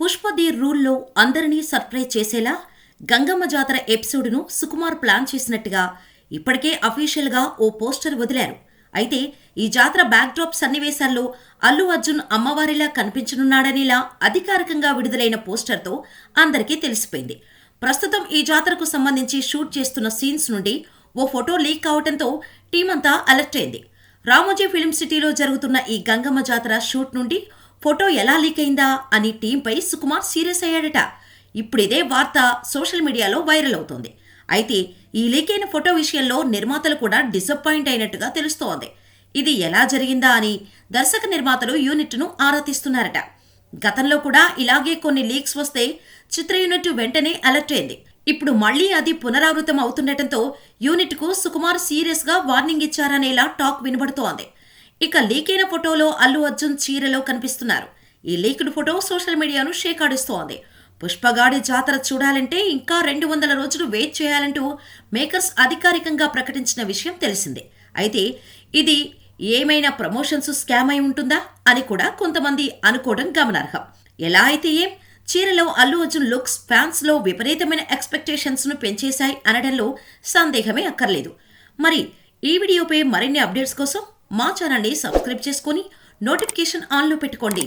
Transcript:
Pushpa the రూల్లో అందరినీ surprise చేసేలా గంగమ్మ జాతర ఎపిసోడ్ను సుకుమార్ ప్లాన్ చేసినట్టుగా ఇప్పటికే అఫీషియల్గా ఓ పోస్టర్ వదిలారు. అయితే ఈ జాతర బ్యాక్డ్రాప్ సన్నివేశాల్లో అల్లు అర్జున్ అమ్మవారిలా కనిపించనున్నాడనేలా అధికారికంగా విడుదలైన పోస్టర్తో అందరికీ తెలిసిపోయింది. ప్రస్తుతం ఈ జాతరకు సంబంధించి షూట్ చేస్తున్న సీన్స్ నుండి ఓ ఫోటో లీక్ కావడంతో టీమంతా అలర్ట్ అయింది. రామోజీ ఫిల్మ్ సిటీలో జరుగుతున్న ఈ గంగమ్మ జాతర షూట్ నుండి ఫోటో ఎలా లీక్ అయిందా అని టీంపై సుకుమార్ సీరియస్ అయ్యాడట. ఇప్పుడిదే వార్త సోషల్ మీడియాలో వైరల్ అవుతోంది. అయితే ఈ లీక్ అయిన ఫోటో విషయంలో నిర్మాతలు కూడా డిసప్పాయింట్ అయినట్టుగా తెలుస్తోంది. ఇది ఎలా జరిగిందా అని దర్శక నిర్మాతలు యూనిట్ను ఆరా తీస్తున్నారట. గతంలో కూడా ఇలాగే కొన్ని లీక్స్ వస్తే చిత్ర యూనిట్ వెంటనే అలర్ట్ అయింది. ఇప్పుడు మళ్లీ అది పునరావృతం అవుతుండటంతో యూనిట్కు సుకుమార్ సీరియస్గా వార్నింగ్ ఇచ్చారనేలా టాక్ వినబడుతోంది. ఇక లీక్ అయిన ఫోటోలో అల్లు అర్జున్ చీరలో కనిపిస్తున్నారు. ఈ లీక్డ్ ఫోటో సోషల్ మీడియాను షేకాడిస్తోంది. పుష్పగాడి జాతర చూడాలంటే ఇంకా 200 రోజులు వెయిట్ చేయాలంటూ మేకర్స్ అధికారికంగా ప్రకటించిన విషయం తెలిసిందే. అయితే ఇది ఏమైనా ప్రమోషన్స్ స్కామ్ అయి ఉంటుందా అని కూడా కొంతమంది అనుకోవడం గమనార్హం. ఎలా అయితే ఏం, చీరలో అల్లు అర్జున్ లుక్స్ ఫ్యాన్స్ లో విపరీతమైన ఎక్స్పెక్టేషన్స్ ను పెంచేశాయి అనడంలో సందేహమే అక్కర్లేదు. మరి ఈ వీడియోపై మరిన్ని అప్డేట్స్ కోసం మా ఛానల్ని సబ్స్క్రైబ్ చేసుకొని నోటిఫికేషన్ ఆన్లో పెట్టుకోండి.